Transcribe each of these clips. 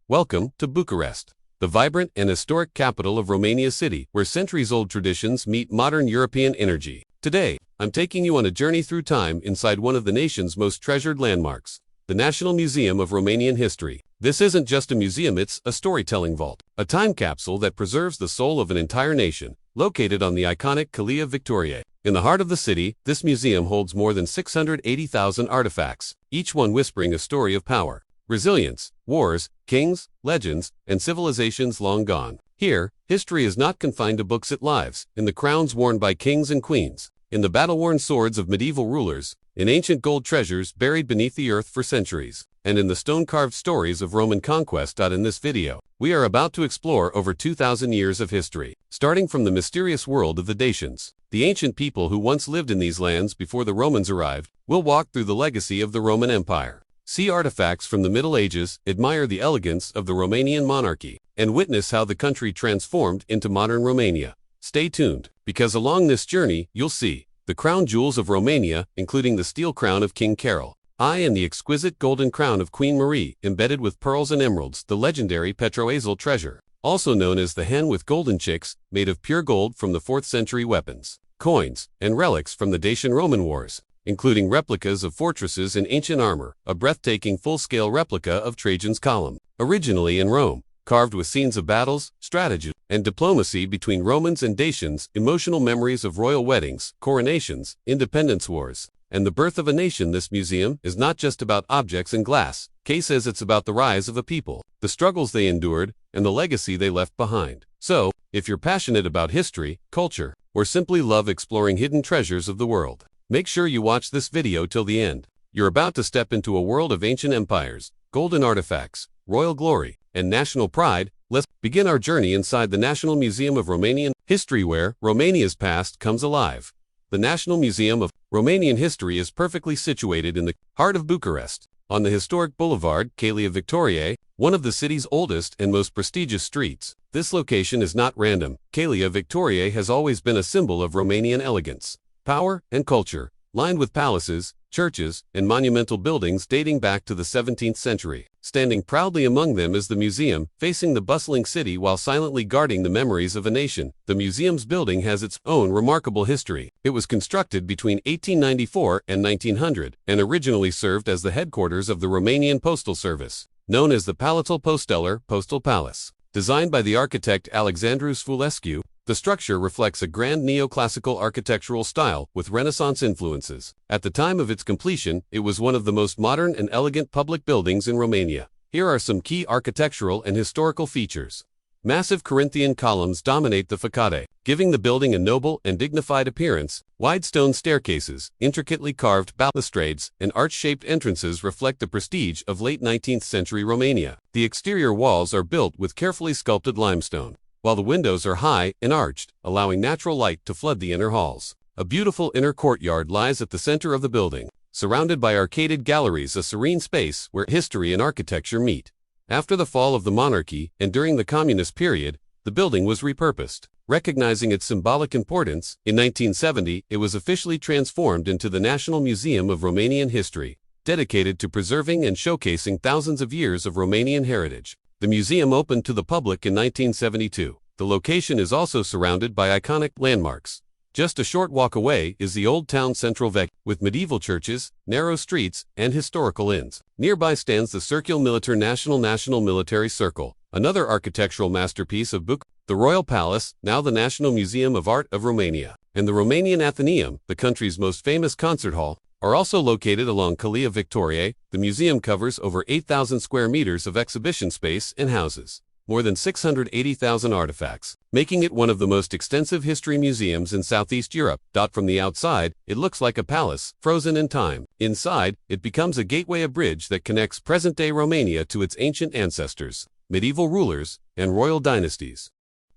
Welcome to Bucharest, the vibrant and historic capital of Romania city, where centuries-old traditions meet modern European energy. Today, I'm taking you on a journey through time inside one of the nation's most treasured landmarks, the National Museum of Romanian History. This isn't just a museum, it's a storytelling vault, a time capsule that preserves the soul of an entire nation, located on the iconic Calea Victoriei. In the heart of the city, this museum holds more than 680,000 artifacts, each one whispering a story of power, resilience, wars, kings, legends, and civilizations long gone. Here, history is not confined to books, it lives in the crowns worn by kings and queens, in the battle-worn swords of medieval rulers, in ancient gold treasures buried beneath the earth for centuries, and in the stone-carved stories of Roman conquest. In this video, we are about to explore over 2,000 years of history, starting from the mysterious world of the Dacians, the ancient people who once lived in these lands before the Romans arrived. We'll walk through the legacy of the Roman Empire, see artifacts from the Middle Ages, admire the elegance of the Romanian monarchy, and witness how the country transformed into modern Romania. Stay tuned, because along this journey, you'll see the crown jewels of Romania, including the steel crown of King Carol I and the exquisite golden crown of Queen Marie, embedded with pearls and emeralds, the legendary Pietroasa Treasure, also known as the hen with golden chicks, made of pure gold from the 4th century, weapons, coins, and relics from the Dacian-Roman Wars, including replicas of fortresses and ancient armor, a breathtaking full-scale replica of Trajan's column, originally in Rome, carved with scenes of battles, strategy, and diplomacy between Romans and Dacians, emotional memories of royal weddings, coronations, independence wars, and the birth of a nation. This museum is not just about objects and glass cases, it's about the rise of a people, the struggles they endured, and the legacy they left behind. So, if you're passionate about history, culture, or simply love exploring hidden treasures of the world, make sure you watch this video till the end. You're about to step into a world of ancient empires, golden artifacts, royal glory, and national pride. Let's begin our journey inside the National Museum of Romanian History, where Romania's past comes alive. The National Museum of Romanian History is perfectly situated in the heart of Bucharest, on the historic boulevard Calea Victoriei, one of the city's oldest and most prestigious streets. This location is not random. Calea Victoriei has always been a symbol of Romanian elegance, power, and culture, lined with palaces, churches, and monumental buildings dating back to the 17th century. Standing proudly among them is the museum, facing the bustling city while silently guarding the memories of a nation. The museum's building has its own remarkable history. It was constructed between 1894 and 1900, and originally served as the headquarters of the Romanian Postal Service, known as the Palatul Postelar, Postal Palace. Designed by the architect Alexandru Sfulescu, the structure reflects a grand neoclassical architectural style with Renaissance influences. At the time of its completion, it was one of the most modern and elegant public buildings in Romania. Here are some key architectural and historical features. Massive Corinthian columns dominate the facade, giving the building a noble and dignified appearance. Wide stone staircases, intricately carved balustrades, and arch-shaped entrances reflect the prestige of late 19th century Romania. The exterior walls are built with carefully sculpted limestone, while the windows are high and arched, allowing natural light to flood the inner halls. A beautiful inner courtyard lies at the center of the building, surrounded by arcaded galleries, a serene space where history and architecture meet. After the fall of the monarchy and during the communist period, the building was repurposed. Recognizing its symbolic importance, in 1970 it was officially transformed into the National Museum of Romanian History, dedicated to preserving and showcasing thousands of years of Romanian heritage. The museum opened to the public in 1972. The location is also surrounded by iconic landmarks. Just a short walk away is the Old Town Central Vec, with medieval churches, narrow streets, and historical inns. Nearby stands the Circul Militar National Military Circle, another architectural masterpiece of Bucharest. The Royal Palace, now the National Museum of Art of Romania, and the Romanian Athenaeum, the country's most famous concert hall, are also located along Calea Victoriei. The museum covers over 8,000 square meters of exhibition space and houses more than 680,000 artifacts, making it one of the most extensive history museums in Southeast Europe. From the outside, it looks like a palace, frozen in time. Inside, it becomes a gateway, a bridge that connects present-day Romania to its ancient ancestors, medieval rulers, and royal dynasties.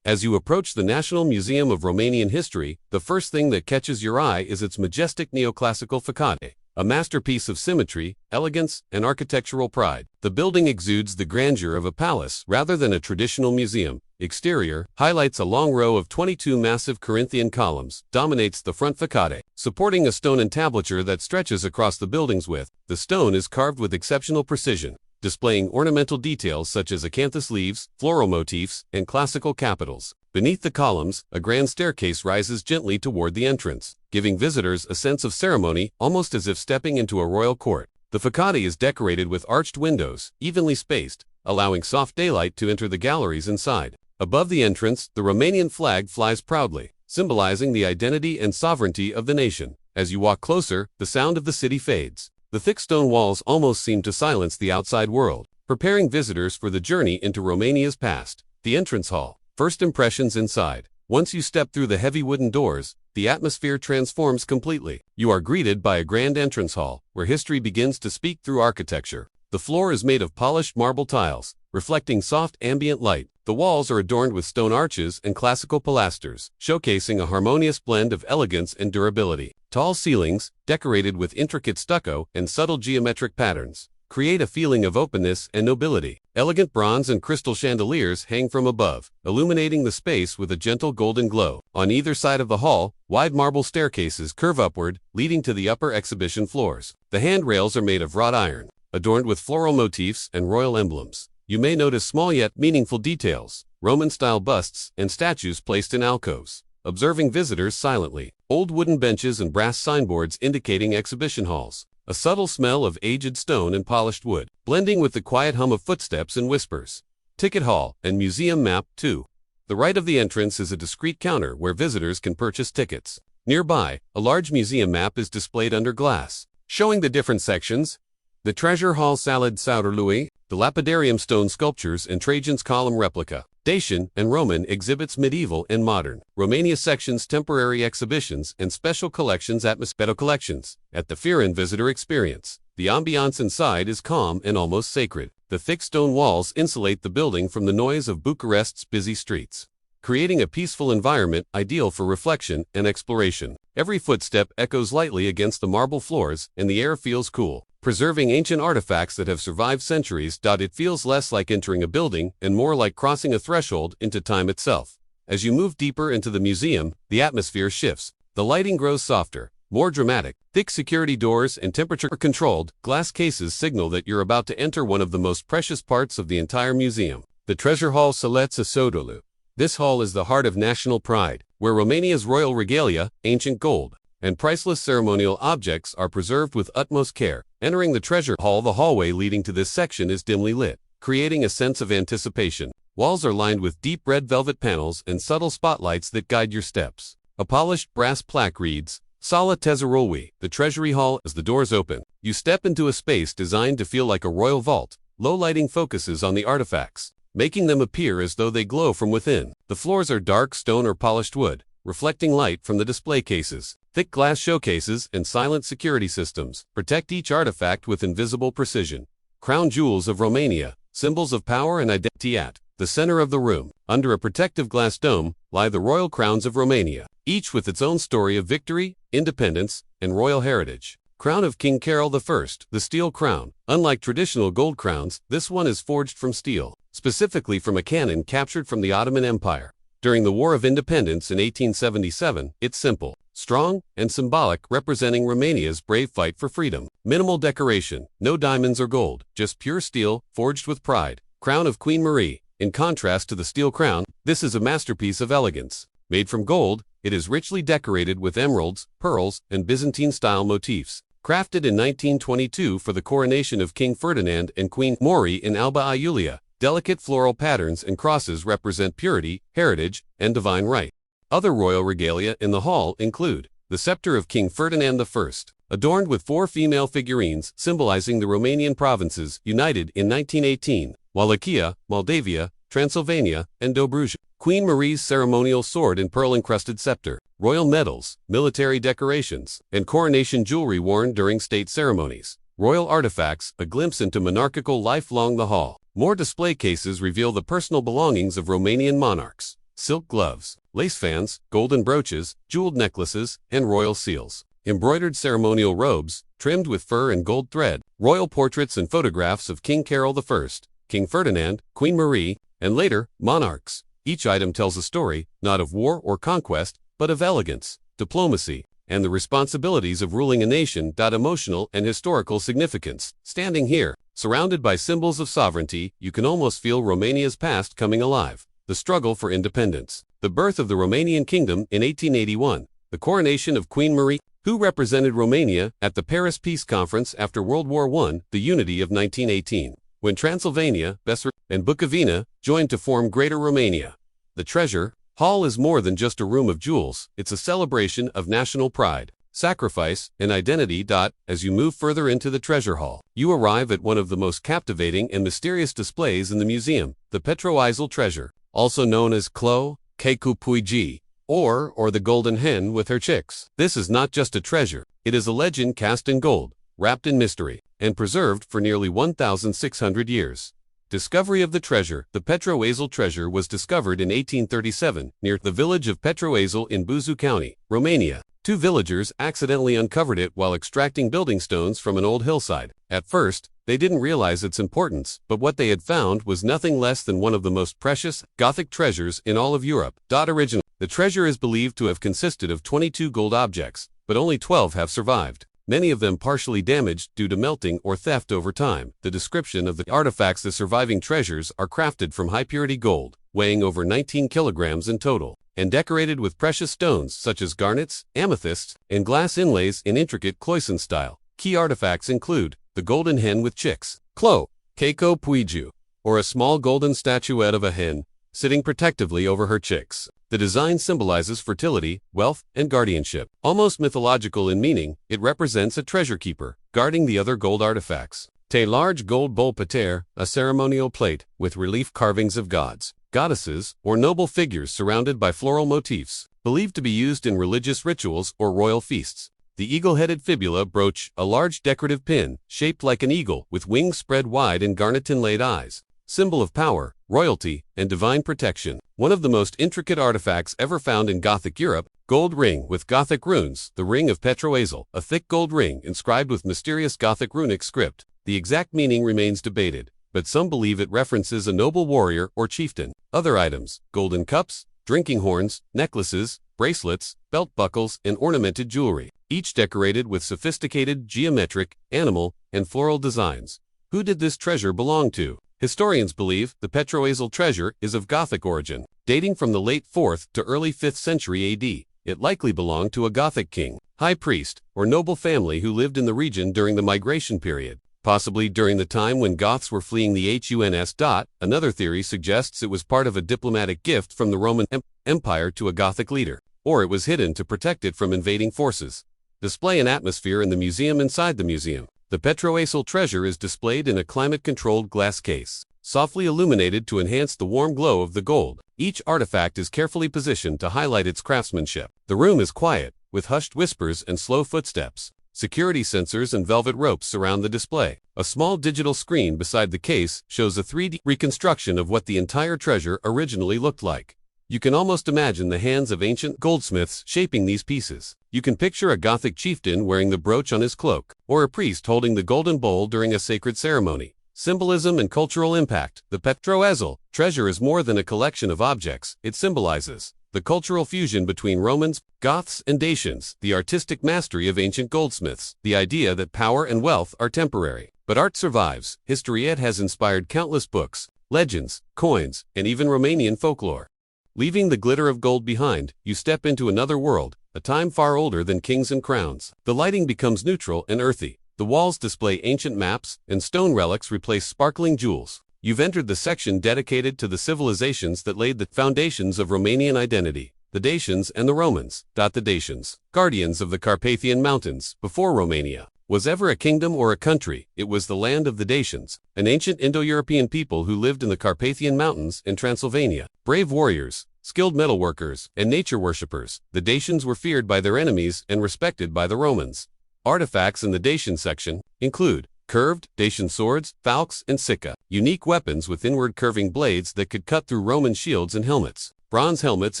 As you approach the National Museum of Romanian History, the first thing that catches your eye is its majestic neoclassical facade, a masterpiece of symmetry, elegance, and architectural pride. The building exudes the grandeur of a palace rather than a traditional museum. Exterior highlights a long row of 22 massive Corinthian columns, dominates the front facade, supporting a stone entablature that stretches across the building's width. The stone is carved with exceptional precision, displaying ornamental details such as acanthus leaves, floral motifs, and classical capitals. Beneath the columns, a grand staircase rises gently toward the entrance, giving visitors a sense of ceremony, almost as if stepping into a royal court. The facade is decorated with arched windows, evenly spaced, allowing soft daylight to enter the galleries inside. Above the entrance, the Romanian flag flies proudly, symbolizing the identity and sovereignty of the nation. As you walk closer, the sound of the city fades. The thick stone walls almost seem to silence the outside world, preparing visitors for the journey into Romania's past. The entrance hall. First impressions inside. Once you step through the heavy wooden doors, the atmosphere transforms completely. You are greeted by a grand entrance hall, where history begins to speak through architecture. The floor is made of polished marble tiles, reflecting soft ambient light. The walls are adorned with stone arches and classical pilasters, showcasing a harmonious blend of elegance and durability. Tall ceilings, decorated with intricate stucco and subtle geometric patterns, create a feeling of openness and nobility. Elegant bronze and crystal chandeliers hang from above, illuminating the space with a gentle golden glow. On either side of the hall, wide marble staircases curve upward, leading to the upper exhibition floors. The handrails are made of wrought iron, adorned with floral motifs and royal emblems. You may notice small yet meaningful details, Roman-style busts and statues placed in alcoves, observing visitors silently. Old wooden benches and brass signboards indicating exhibition halls. A subtle smell of aged stone and polished wood, blending with the quiet hum of footsteps and whispers. Ticket hall and museum map, too. The right of the entrance is a discreet counter where visitors can purchase tickets. Nearby, a large museum map is displayed under glass, showing the different sections. The treasure hall salad Sauerlui, the lapidarium stone sculptures and Trajan's column replica. Dacian and Roman exhibits medieval and modern. Romania sections temporary exhibitions and special collections atmospheric collections. At the Firen visitor experience, the ambiance inside is calm and almost sacred. The thick stone walls insulate the building from the noise of Bucharest's busy streets, creating a peaceful environment ideal for reflection and exploration. Every footstep echoes lightly against the marble floors and the air feels cool, preserving ancient artifacts that have survived centuries. It feels less like entering a building and more like crossing a threshold into time itself. As you move deeper into the museum, the atmosphere shifts. The lighting grows softer, more dramatic. Thick security doors and temperature-controlled glass cases signal that you're about to enter one of the most precious parts of the entire museum. The treasure hall Saleța Sodolu. This hall is the heart of national pride, where Romania's royal regalia, ancient gold, and priceless ceremonial objects are preserved with utmost care. Entering the treasure hall, the hallway leading to this section is dimly lit, creating a sense of anticipation. Walls are lined with deep red velvet panels and subtle spotlights that guide your steps. A polished brass plaque reads, Sala Tesorului. The treasury hall. As the doors open, you step into a space designed to feel like a royal vault. Low lighting focuses on the artifacts, making them appear as though they glow from within. The floors are dark stone or polished wood, reflecting light from the display cases. Thick glass showcases and silent security systems protect each artifact with invisible precision. Crown jewels of Romania, symbols of power and identity. At the center of the room, under a protective glass dome, lie the royal crowns of Romania, each with its own story of victory, independence, and royal heritage. Crown of King Carol I, the steel crown. Unlike traditional gold crowns, this one is forged from steel, specifically from a cannon captured from the Ottoman Empire. During the War of Independence in 1877, it's simple, strong, and symbolic, representing Romania's brave fight for freedom. Minimal decoration, no diamonds or gold, just pure steel, forged with pride. Crown of Queen Marie. In contrast to the steel crown, this is a masterpiece of elegance. Made from gold, it is richly decorated with emeralds, pearls, and Byzantine-style motifs. Crafted in 1922 for the coronation of King Ferdinand and Queen Maury in Alba Iulia, delicate floral patterns and crosses represent purity, heritage, and divine right. Other royal regalia in the hall include the scepter of King Ferdinand I, adorned with 4 female figurines symbolizing the Romanian provinces united in 1918, Wallachia, Moldavia, Transylvania, and Dobruja. Queen Marie's ceremonial sword and pearl-encrusted scepter, royal medals, military decorations, and coronation jewelry worn during state ceremonies. Royal artifacts, a glimpse into monarchical life along the hall. More display cases reveal the personal belongings of Romanian monarchs. Silk gloves, lace fans, golden brooches, jeweled necklaces, and royal seals. Embroidered ceremonial robes, trimmed with fur and gold thread. Royal portraits and photographs of King Carol I, King Ferdinand, Queen Marie, and later, monarchs. Each item tells a story, not of war or conquest, but of elegance, diplomacy, and the responsibilities of ruling a nation. Emotional and historical significance. Standing here, Surrounded by symbols of sovereignty, you can almost feel Romania's past coming alive. The struggle for independence. The birth of the Romanian kingdom in 1881. The coronation of Queen Marie, who represented Romania at the Paris Peace Conference after World War I, the unity of 1918, when Transylvania, Bessarabia, and Bukovina joined to form Greater Romania. The treasure hall is more than just a room of jewels, it's a celebration of national pride, sacrifice, and identity. As you move further into the treasure hall, you arrive at one of the most captivating and mysterious displays in the museum, the Pietroasa Treasure, also known as Clo, Puigi, or the Golden Hen with her chicks. This is not just a treasure, it is a legend cast in gold, wrapped in mystery, and preserved for nearly 1,600 years. Discovery of the treasure. The Pietroasa treasure was discovered in 1837 near the village of Pietroasa in Buzău County, Romania. Two villagers accidentally uncovered it while extracting building stones from an old hillside. At first, they didn't realize its importance, but what they had found was nothing less than one of the most precious, Gothic treasures in all of Europe. Originally, the treasure is believed to have consisted of 22 gold objects, but only 12 have survived, many of them partially damaged due to melting or theft over time. The description of the artifacts. The surviving treasures are crafted from high-purity gold, weighing over 19 kilograms in total, and decorated with precious stones such as garnets, amethysts, and glass inlays in intricate cloison style. Key artifacts include the golden hen with chicks, Clo, Puigi, or a small golden statuette of a hen sitting protectively over her chicks. The design symbolizes fertility, wealth, and guardianship. Almost mythological in meaning, it represents a treasure keeper guarding the other gold artifacts. A large gold bowl pater, a ceremonial plate with relief carvings of gods, goddesses, or noble figures surrounded by floral motifs, believed to be used in religious rituals or royal feasts. The eagle-headed fibula brooch, a large decorative pin shaped like an eagle with wings spread wide and garnet-inlaid eyes, symbol of power, royalty, and divine protection. One of the most intricate artifacts ever found in Gothic Europe, gold ring with Gothic runes, the ring of Pietroasa, a thick gold ring inscribed with mysterious Gothic runic script. The exact meaning remains debated, but some believe it references a noble warrior or chieftain. Other items: golden cups, drinking horns, necklaces, bracelets, belt buckles, and ornamented jewelry, each decorated with sophisticated geometric, animal, and floral designs. Who did this treasure belong to? Historians believe the Pietroasa treasure is of Gothic origin, dating from the late 4th to early 5th century AD. It likely belonged to a Gothic king, high priest, or noble family who lived in the region during the migration period, possibly during the time when Goths were fleeing the Huns. Another theory suggests it was part of a diplomatic gift from the Roman Empire to a Gothic leader, or it was hidden to protect it from invading forces. Display and atmosphere in the museum. Inside the museum, the Pietroasa treasure is displayed in a climate-controlled glass case, softly illuminated to enhance the warm glow of the gold. Each artifact is carefully positioned to highlight its craftsmanship. The room is quiet, with hushed whispers and slow footsteps. Security sensors and velvet ropes surround the display. A small digital screen beside the case shows a 3D reconstruction of what the entire treasure originally looked like. You can almost imagine the hands of ancient goldsmiths shaping these pieces. You can picture a Gothic chieftain wearing the brooch on his cloak, or a priest holding the golden bowl during a sacred ceremony. Symbolism and cultural impact. The Pietroasa treasure is more than a collection of objects. It symbolizes the cultural fusion between Romans, Goths, and Dacians, the artistic mastery of ancient goldsmiths, the idea that power and wealth are temporary, but art survives. History. It has inspired countless books, legends, coins, and even Romanian folklore. Leaving the glitter of gold behind, you step into another world, a time far older than kings and crowns. The lighting becomes neutral and earthy. The walls display ancient maps, and stone relics replace sparkling jewels. You've entered the section dedicated to the civilizations that laid the foundations of Romanian identity, the Dacians and the Romans. The Dacians, guardians of the Carpathian Mountains. Before Romania was ever a kingdom or a country, it was the land of the Dacians, an ancient Indo-European people who lived in the Carpathian Mountains in Transylvania. Brave warriors, skilled metalworkers, and nature worshippers, the Dacians were feared by their enemies and respected by the Romans. Artifacts in the Dacian section include curved Dacian swords, falques, and sicca, unique weapons with inward curving blades that could cut through Roman shields and helmets, bronze helmets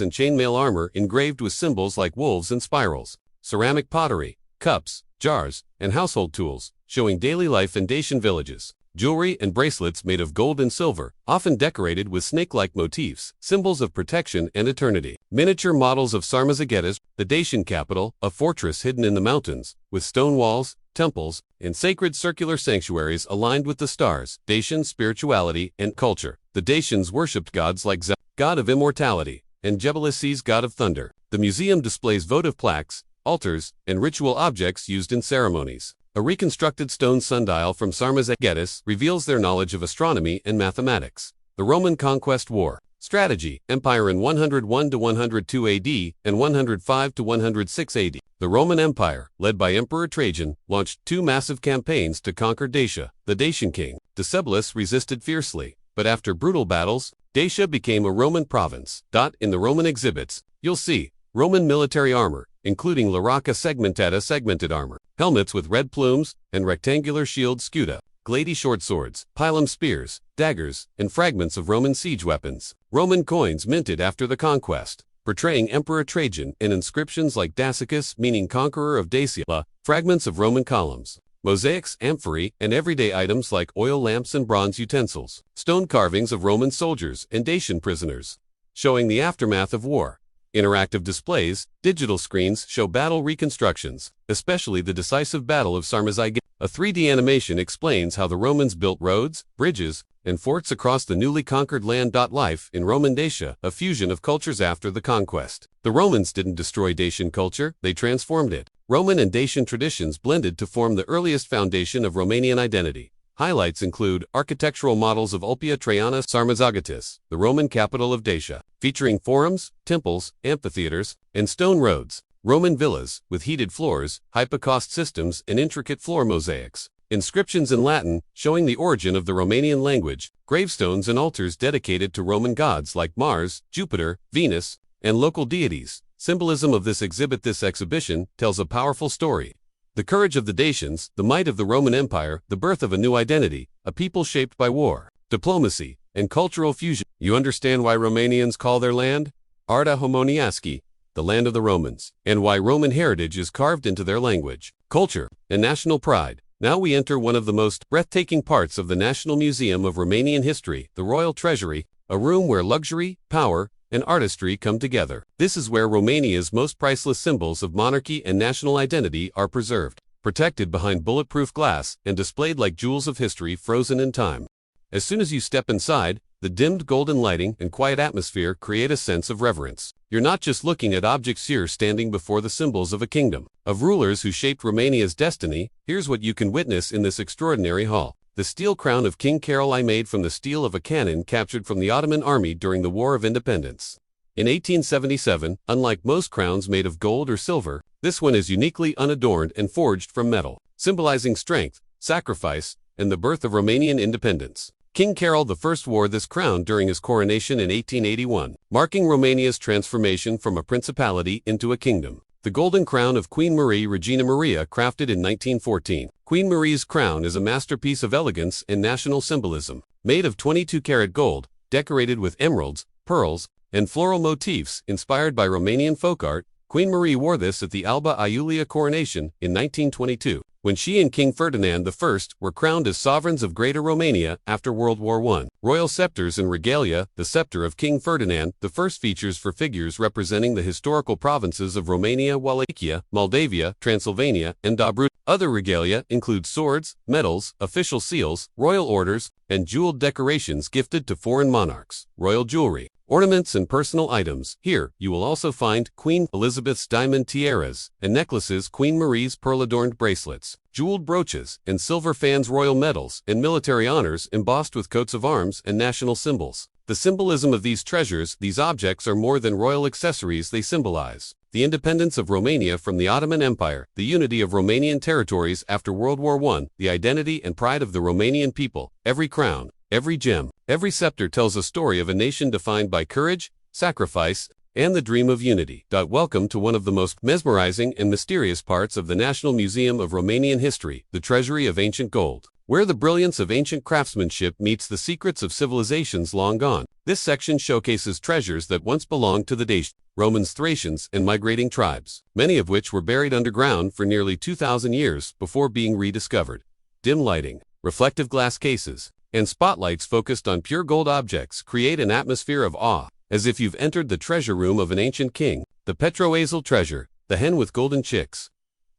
and chainmail armor engraved with symbols like wolves and spirals, ceramic pottery, cups, jars, and household tools, showing daily life in Dacian villages. Jewelry and bracelets made of gold and silver, often decorated with snake-like motifs, symbols of protection and eternity. Miniature models of Sarmazagetas, the Dacian capital, a fortress hidden in the mountains, with stone walls, temples, and sacred circular sanctuaries aligned with the stars, Dacian spirituality and culture. The Dacians worshipped gods like Zeus, god of immortality, and Gebelices, god of thunder. The museum displays votive plaques, altars, and ritual objects used in ceremonies. A reconstructed stone sundial from Sarmazegetis reveals their knowledge of astronomy and mathematics. The Roman Conquest War. Strategy, Empire in 101 to 102 AD and 105 to 106 AD. The Roman Empire, led by Emperor Trajan, launched two massive campaigns to conquer Dacia. The Dacian king, Decebalus, resisted fiercely, but after brutal battles, Dacia became a Roman province. In the Roman exhibits, you'll see Roman military armor, including Laraca segmentata segmented armor, helmets with red plumes, and rectangular shield scuta, gladi short swords, pilum spears, daggers, and fragments of Roman siege weapons. Roman coins minted after the conquest, portraying Emperor Trajan, and inscriptions like Dacicus, meaning conqueror of Dacia, fragments of Roman columns, mosaics, amphorae, and everyday items like oil lamps and bronze utensils, stone carvings of Roman soldiers and Dacian prisoners, showing the aftermath of war. Interactive displays, digital screens show battle reconstructions, especially the decisive Battle of Sarmazegetis. A 3D animation explains how the Romans built roads, bridges, and forts across the newly conquered land. Life in Roman Dacia, a fusion of cultures after the conquest. The Romans didn't destroy Dacian culture, they transformed it. Roman and Dacian traditions blended to form the earliest foundation of Romanian identity. Highlights include architectural models of Ulpia Traiana Sarmazegetis, the Roman capital of Dacia, featuring forums, temples, amphitheaters, and stone roads, Roman villas with heated floors, hypocaust systems, and intricate floor mosaics, inscriptions in Latin showing the origin of the Romanian language, gravestones and altars dedicated to Roman gods like Mars, Jupiter, Venus, and local deities. Symbolism of this exhibit. This exhibition tells a powerful story. The courage of the Dacians, the might of the Roman Empire, the birth of a new identity, a people shaped by war, diplomacy, and cultural fusion. You understand why Romanians call their land Arda Homoniasci, the land of the Romans, and why Roman heritage is carved into their language, culture, and national pride. Now we enter one of the most breathtaking parts of the National Museum of Romanian History, the Royal Treasury, a room where luxury, power, and artistry come together. This is where Romania's most priceless symbols of monarchy and national identity are preserved, protected behind bulletproof glass, and displayed like jewels of history frozen in time. As soon as you step inside, the dimmed golden lighting and quiet atmosphere create a sense of reverence. You're not just looking at objects, you're standing before the symbols of a kingdom, of rulers who shaped Romania's destiny. Here's what you can witness in this extraordinary hall. The steel crown of King Carol I, made from the steel of a cannon captured from the Ottoman army during the War of Independence. In 1877, unlike most crowns made of gold or silver, this one is uniquely unadorned and forged from metal, symbolizing strength, sacrifice, and the birth of Romanian independence. King Carol I wore this crown during his coronation in 1881, marking Romania's transformation from a principality into a kingdom. The golden crown of Queen Marie Regina Maria, crafted in 1914. Queen Marie's crown is a masterpiece of elegance and national symbolism. Made of 22-karat gold, decorated with emeralds, pearls, and floral motifs inspired by Romanian folk art, Queen Marie wore this at the Alba Iulia coronation in 1922, when she and King Ferdinand I were crowned as sovereigns of Greater Romania after World War I. Royal scepters and regalia. The scepter of King Ferdinand I features for figures representing the historical provinces of Romania, Wallachia, Moldavia, Transylvania, and Dobruja. Other regalia include swords, medals, official seals, royal orders, and jeweled decorations gifted to foreign monarchs. Royal jewelry, ornaments, and personal items. Here, you will also find Queen Elizabeth's diamond tiaras and necklaces, Queen Marie's pearl-adorned bracelets, jeweled brooches, and silver fans, royal medals, and military honors embossed with coats of arms and national symbols. The symbolism of these treasures, these objects are more than royal accessories. They symbolize the independence of Romania from the Ottoman Empire, the unity of Romanian territories after World War I, the identity and pride of the Romanian people. Every crown, every gem, every scepter tells a story of a nation defined by courage, sacrifice, and the dream of unity. Welcome to one of the most mesmerizing and mysterious parts of the National Museum of Romanian History, the Treasury of Ancient Gold, where the brilliance of ancient craftsmanship meets the secrets of civilizations long gone. This section showcases treasures that once belonged to the Dacians, Romans, Thracians, and migrating tribes, many of which were buried underground for nearly 2,000 years before being rediscovered. Dim lighting, reflective glass cases, and spotlights focused on pure gold objects create an atmosphere of awe, as if you've entered the treasure room of an ancient king. The Pietroasa Treasure, the hen with golden chicks.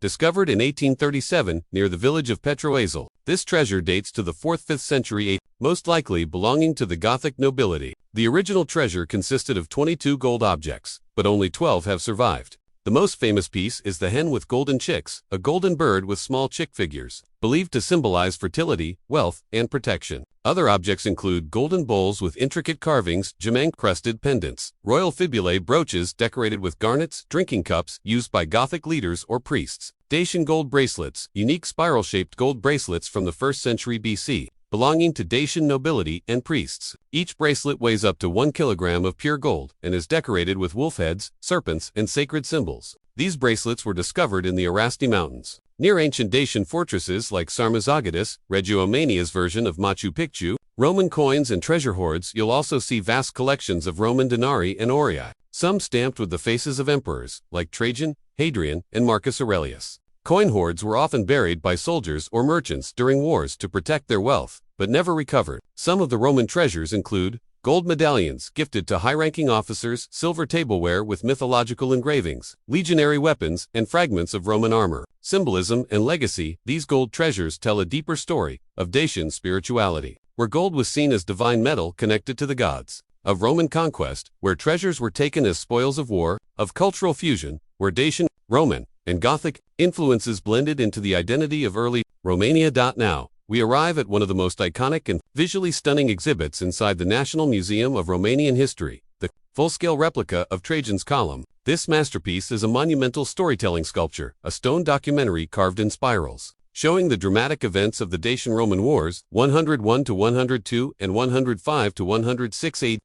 discovered in 1837 near the village of Pietroasa. This treasure dates to the 4th-5th century, most likely belonging to the Gothic nobility. The original treasure consisted of 22 gold objects, but only 12 have survived. The most famous piece is the hen with golden chicks, a golden bird with small chick figures, believed to symbolize fertility, wealth, and protection. Other objects include golden bowls with intricate carvings, gem-encrusted pendants, royal fibulae brooches decorated with garnets, drinking cups used by Gothic leaders or priests, Dacian gold bracelets, unique spiral-shaped gold bracelets from the 1st century BC, belonging to Dacian nobility and priests. Each bracelet weighs up to 1 kilogram of pure gold and is decorated with wolf heads, serpents, and sacred symbols. These bracelets were discovered in the Arasti Mountains, near ancient Dacian fortresses like Sarmazagadis, Reggio Emilia's version of Machu Picchu. Roman coins and treasure hoards. You'll also see vast collections of Roman denarii and aurii, some stamped with the faces of emperors, like Trajan, Hadrian, and Marcus Aurelius. Coin hoards were often buried by soldiers or merchants during wars to protect their wealth, but never recovered. Some of the Roman treasures include gold medallions gifted to high-ranking officers, silver tableware with mythological engravings, legionary weapons, and fragments of Roman armor. Symbolism and legacy. These gold treasures tell a deeper story of Dacian spirituality, where gold was seen as divine metal connected to the gods; of Roman conquest, where treasures were taken as spoils of war; of cultural fusion, where Dacian, Roman, and Gothic influences blended into the identity of early Romania. Now, we arrive at one of the most iconic and visually stunning exhibits inside the National Museum of Romanian History, the full-scale replica of Trajan's Column. This masterpiece is a monumental storytelling sculpture, a stone documentary carved in spirals, showing the dramatic events of the Dacian-Roman Wars, 101 to 102 and 105 to 106 AD.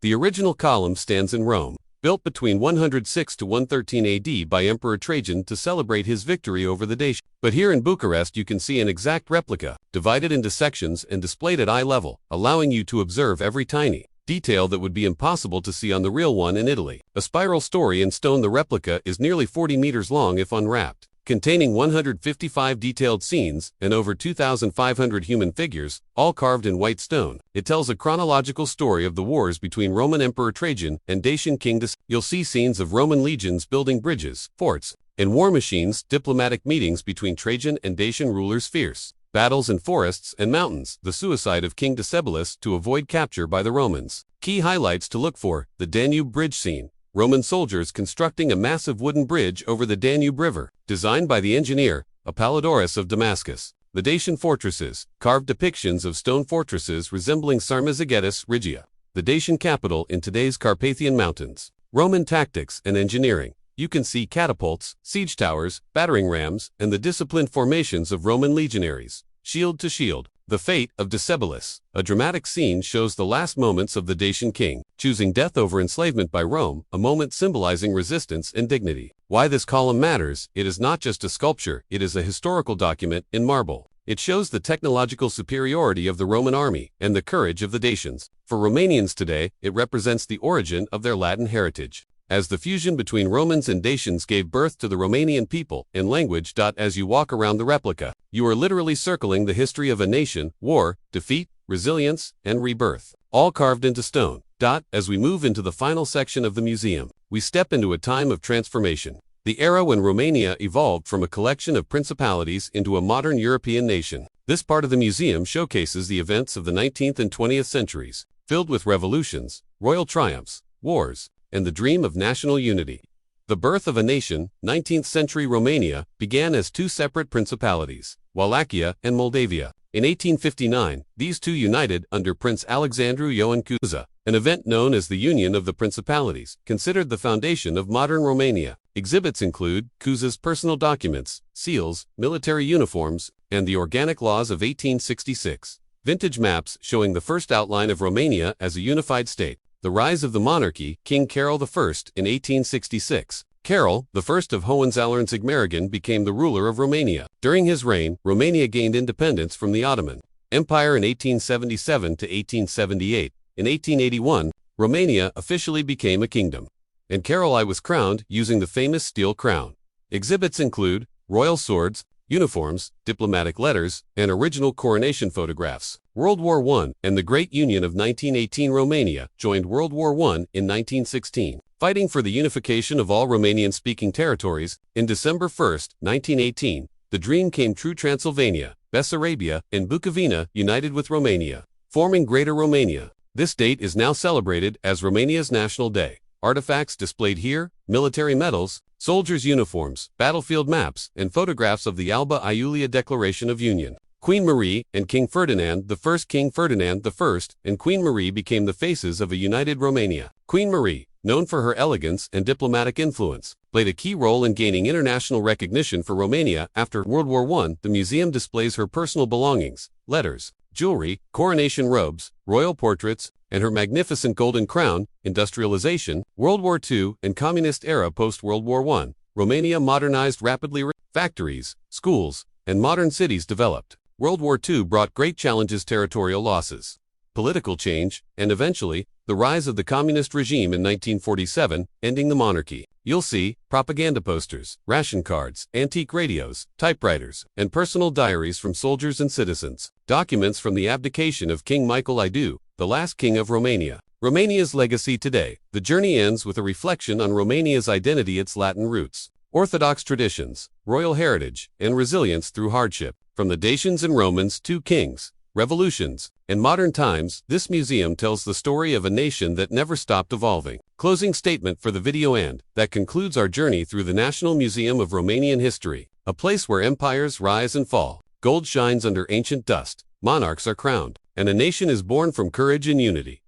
The original column stands in Rome, built between 106 to 113 AD by Emperor Trajan to celebrate his victory over the Dacians. But here in Bucharest you can see an exact replica, divided into sections and displayed at eye level, allowing you to observe every tiny detail that would be impossible to see on the real one in Italy. A spiral story in stone. The replica is nearly 40 meters long if unwrapped, containing 155 detailed scenes and over 2,500 human figures, all carved in white stone. It tells a chronological story of the wars between Roman Emperor Trajan and Dacian King Dacian. You'll see scenes of Roman legions building bridges, forts, and war machines, diplomatic meetings between Trajan and Dacian rulers, fierce battles in forests and mountains, the suicide of King Decebalus to avoid capture by the Romans. Key highlights to look for: the Danube bridge scene, Roman soldiers constructing a massive wooden bridge over the Danube River, designed by the engineer, Apollodorus of Damascus. The Dacian fortresses, carved depictions of stone fortresses resembling Sarmazagadis, Regia, the Dacian capital in today's Carpathian Mountains. Roman tactics and engineering. You can see catapults, siege towers, battering rams, and the disciplined formations of Roman legionaries, shield to shield. The fate of Decebalus. A dramatic scene shows the last moments of the Dacian king, choosing death over enslavement by Rome, a moment symbolizing resistance and dignity. Why this column matters: it is not just a sculpture, it is a historical document in marble. It shows the technological superiority of the Roman army and the courage of the Dacians. For Romanians today, it represents the origin of their Latin heritage, as the fusion between Romans and Dacians gave birth to the Romanian people and language. As you walk around the replica, you are literally circling the history of a nation, war, defeat, resilience, and rebirth, all carved into stone. As we move into the final section of the museum, we step into a time of transformation, the era when Romania evolved from a collection of principalities into a modern European nation. This part of the museum showcases the events of the 19th and 20th centuries, filled with revolutions, royal triumphs, wars, and the dream of national unity. The birth of a nation. 19th century Romania began as two separate principalities, Wallachia and Moldavia. In 1859, these two united under Prince Alexandru Ioan Cuza, an event known as the Union of the Principalities, considered the foundation of modern Romania. Exhibits include Cuza's personal documents, seals, military uniforms, and the organic laws of 1866. Vintage maps showing the first outline of Romania as a unified state. The rise of the monarchy. King Carol I in 1866. Carol, the first of Hohenzollern-Sigmaringen, became the ruler of Romania. During his reign, Romania gained independence from the Ottoman Empire in 1877 to 1878. In 1881, Romania officially became a kingdom, and Carol I was crowned using the famous steel crown. Exhibits include royal swords, uniforms, diplomatic letters, and original coronation photographs. World War I and the Great Union of 1918. Romania joined World War I in 1916, fighting for the unification of all Romanian-speaking territories. In December 1, 1918, the dream came true. Transylvania, Bessarabia, and Bukovina united with Romania, forming Greater Romania. This date is now celebrated as Romania's National Day. Artifacts displayed here, military medals, soldiers' uniforms, battlefield maps, and photographs of the Alba Iulia Declaration of Union. Queen Marie and King Ferdinand I. King Ferdinand I and Queen Marie became the faces of a united Romania. Queen Marie, known for her elegance and diplomatic influence, played a key role in gaining international recognition for Romania. After World War I, the museum displays her personal belongings, letters, jewelry, coronation robes, royal portraits, and her magnificent golden crown. Industrialization, World War II, and communist era. Post-World War I, Romania modernized rapidly. Factories, schools, and modern cities developed. World War II brought great challenges: territorial losses, political change, and eventually, the rise of the communist regime in 1947, ending the monarchy. You'll see propaganda posters, ration cards, antique radios, typewriters, and personal diaries from soldiers and citizens. Documents from the abdication of King Michael I, the last king of Romania. Romania's legacy today. The journey ends with a reflection on Romania's identity, its Latin roots, Orthodox traditions, royal heritage, and resilience through hardship. From the Dacians and Romans to kings, revolutions, and modern times, this museum tells the story of a nation that never stopped evolving. Closing statement for the video, and that concludes our journey through the National Museum of Romanian History, a place where empires rise and fall, gold shines under ancient dust, monarchs are crowned, and a nation is born from courage and unity.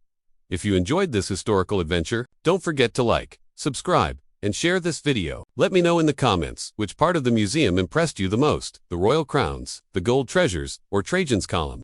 If you enjoyed this historical adventure, don't forget to like, subscribe, and share this video. Let me know in the comments which part of the museum impressed you the most: the royal crowns, the gold treasures, or Trajan's column.